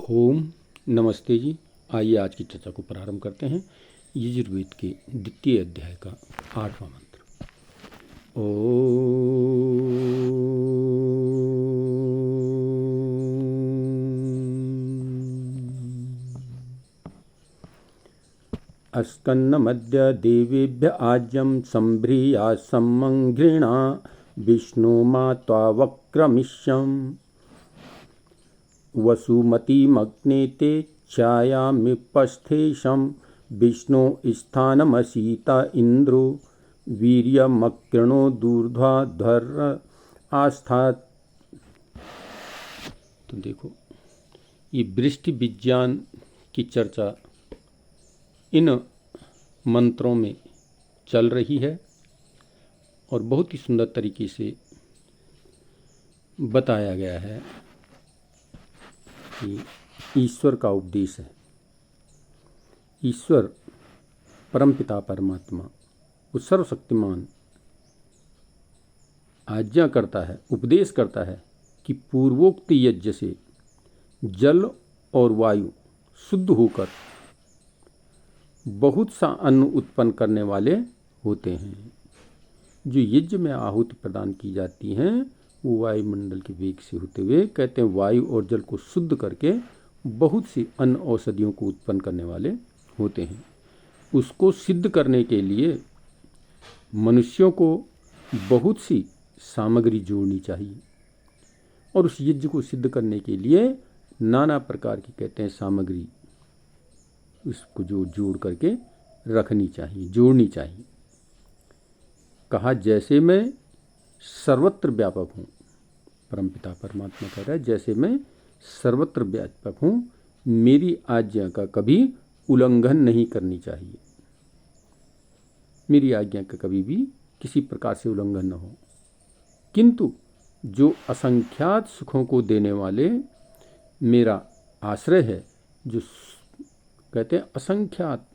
ओम नमस्ते जी। आइए आज की चर्चा को प्रारंभ करते हैं। यजुर्वेद के द्वितीय अध्याय का 8वां मंत्र। अस्कन्नमद्य देवेभ्य आज्यं सम्भ्रिया सम्मङ्घृणा विष्णु मात्वा वक्रमिष्यम् वसुमतीमग्ने ते छायामिपस्थेशं विष्णु स्थानमसीता इन्द्रो वीर्यमकृणो दूर्ध्वा आस्थात। तो देखो, ये वृष्टि विज्ञान की चर्चा इन मंत्रों में चल रही है और बहुत ही सुंदर तरीके से बताया गया है कि ईश्वर का उपदेश है। ईश्वर परमपिता परमात्मा वो सर्वशक्तिमान आज्ञा करता है, उपदेश करता है कि पूर्वोक्त यज्ञ से जल और वायु शुद्ध होकर बहुत सा अन्न उत्पन्न करने वाले होते हैं। जो यज्ञ में आहुति प्रदान की जाती हैं वो वायुमंडल के वेग से होते हुए, कहते हैं, वायु और जल को शुद्ध करके बहुत सी अन्न औषधियों को उत्पन्न करने वाले होते हैं। उसको सिद्ध करने के लिए मनुष्यों को बहुत सी सामग्री जोड़नी चाहिए और उस यज्ञ को सिद्ध करने के लिए नाना प्रकार की, कहते हैं, सामग्री उसको जोड़ करके रखनी चाहिए, जोड़नी चाहिए। कहा, जैसे मैं सर्वत्र व्यापक हूँ, परमपिता परमात्मा कह रहा है, जैसे मैं सर्वत्र व्यापक हूँ, मेरी आज्ञा का कभी उल्लंघन नहीं करनी चाहिए। मेरी आज्ञा का कभी भी किसी प्रकार से उल्लंघन न हो। किंतु जो असंख्यात सुखों को देने वाले मेरा आश्रय है, जो कहते हैं असंख्यात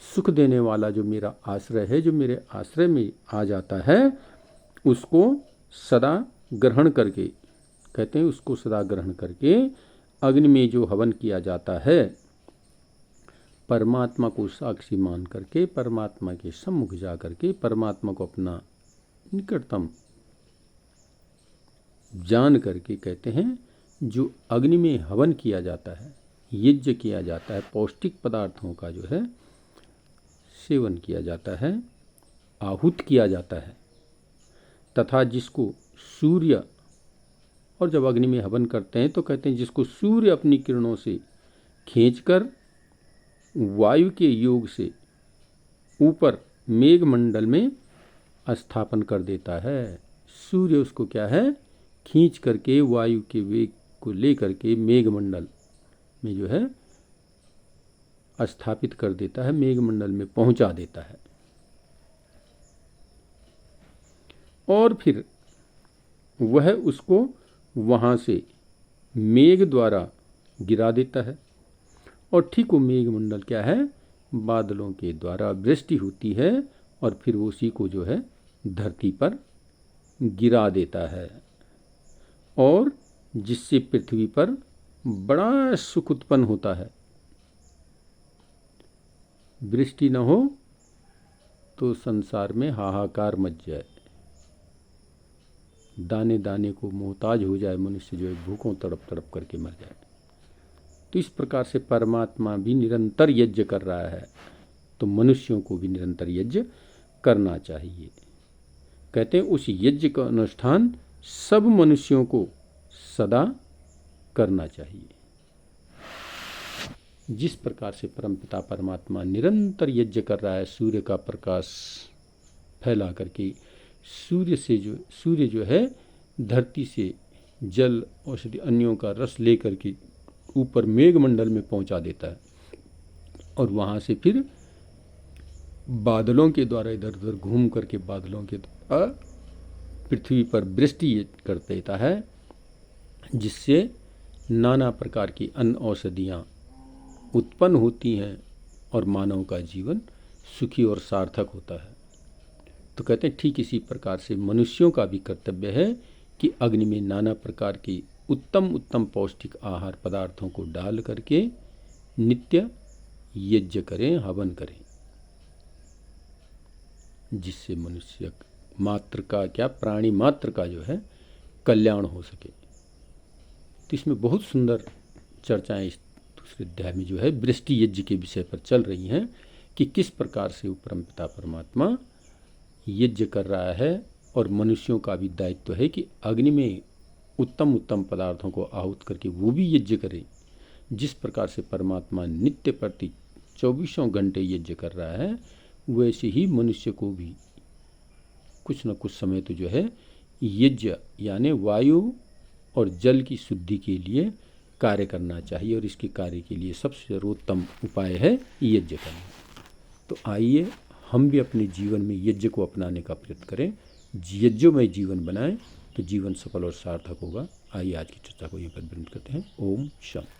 सुख देने वाला जो मेरा आश्रय है, जो मेरे आश्रय में आ जाता है, उसको सदा ग्रहण करके, कहते हैं, उसको सदा ग्रहण करके अग्नि में जो हवन किया जाता है, परमात्मा को साक्षी मान करके, परमात्मा के सम्मुख जा करके, परमात्मा को अपना निकटतम जान करके, कहते हैं, जो अग्नि में हवन किया जाता है, यज्ञ किया जाता है, पौष्टिक पदार्थों का जो है सेवन किया जाता है, आहूत किया जाता है, तथा जिसको सूर्य, और जब अग्नि में हवन करते हैं तो कहते हैं जिसको सूर्य अपनी किरणों से खींचकर वायु के योग से ऊपर मेघमंडल में स्थापन कर देता है। सूर्य उसको क्या है, खींच करके वायु के वेग को लेकर के मेघमंडल में जो है स्थापित कर देता है, मेघमंडल में पहुंचा देता है और फिर वह उसको वहाँ से मेघ द्वारा गिरा देता है। और ठीक वो मेघमंडल क्या है, बादलों के द्वारा वृष्टि होती है और फिर उसी को जो है धरती पर गिरा देता है और जिससे पृथ्वी पर बड़ा सुख उत्पन्न होता है। वृष्टि न हो तो संसार में हाहाकार मच जाए, दाने दाने को मोहताज हो जाए, मनुष्य जो है भूखों तड़प तड़प करके मर जाए। तो इस प्रकार से परमात्मा भी निरंतर यज्ञ कर रहा है, तो मनुष्यों को भी निरंतर यज्ञ करना चाहिए। कहते हैं उस यज्ञ का अनुष्ठान सब मनुष्यों को सदा करना चाहिए। जिस प्रकार से परमपिता परमात्मा निरंतर यज्ञ कर रहा है, सूर्य का प्रकाश फैला करके, सूर्य जो है धरती से जल औषधि अन्यों का रस लेकर के ऊपर मेघमंडल में पहुंचा देता है और वहाँ से फिर बादलों के द्वारा इधर उधर घूम करके बादलों के द्वारा पृथ्वी पर वृष्टि कर देता है, जिससे नाना प्रकार की अन्न औषधियाँ उत्पन्न होती हैं और मानव का जीवन सुखी और सार्थक होता है। तो कहते हैं ठीक इसी प्रकार से मनुष्यों का भी कर्तव्य है कि अग्नि में नाना प्रकार की उत्तम उत्तम पौष्टिक आहार पदार्थों को डाल करके नित्य यज्ञ करें, हवन करें, जिससे मनुष्य मात्र का क्या, प्राणी मात्र का जो है कल्याण हो सके। तो इसमें बहुत सुंदर चर्चाएं इस दूसरे अध्याय में जो है वृष्टि यज्ञ के विषय पर चल रही हैं कि किस प्रकार से वो परमपिता परमात्मा यज्ञ कर रहा है और मनुष्यों का भी दायित्व है कि अग्नि में उत्तम उत्तम पदार्थों को आहूत करके वो भी यज्ञ करें। जिस प्रकार से परमात्मा नित्य प्रति 24 घंटे यज्ञ कर रहा है, वैसे ही मनुष्य को भी कुछ न कुछ समय तो जो है यज्ञ यानी वायु और जल की शुद्धि के लिए कार्य करना चाहिए, और इसके कार्य के लिए सबसे सर्वोत्तम उपाय है यज्ञ करना। तो आइए हम भी अपने जीवन में यज्ञ को अपनाने का प्रयत्न करें, यज्ञमय जीवन बनाएं, तो जीवन सफल और सार्थक होगा। आइए आज की चर्चा को यहीं पर बंद करते हैं। ओम शांति।